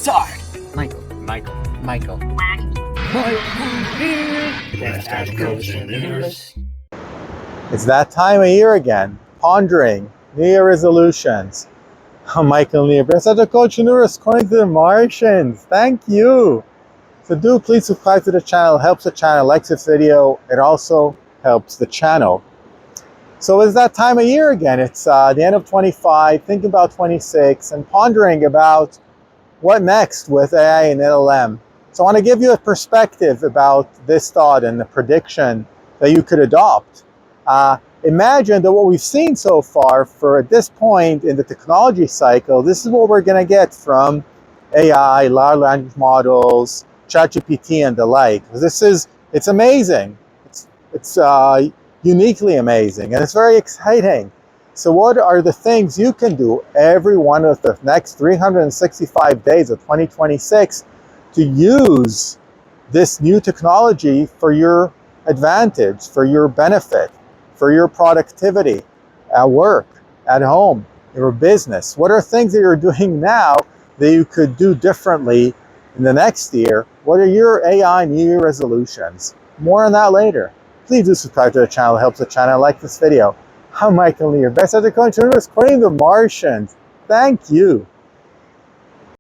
start. Michael. It's that time of year again, pondering New Year resolutions. I'm Michael Lieber, Agile Coach Universe, according to the Martians. Thank you. So do please subscribe to the channel. It helps the channel. Like this video. It also helps the channel. So it's that time of year again. It's the end of 25, thinking about 26, and pondering about what next with AI and LLM. So I want to give you a perspective about this thought and the prediction that you could adopt. Imagine that what we've seen so far for at this point in the technology cycle, this is what we're going to get from AI, large language models, ChatGPT and the like. It's amazing. It's uniquely amazing, and it's very exciting. So what are the things you can do every one of the next 365 days of 2026 to use this new technology for your advantage, for your benefit, for your productivity at work, at home, your business? What are things that you're doing now that you could do differently in the next year? What are your AI New Year resolutions? More on that later. Please do subscribe to the channel. It helps the channel. Like this video. I'm Michael Lieber, best Agile Coach Universe, according to the Martians. Thank you.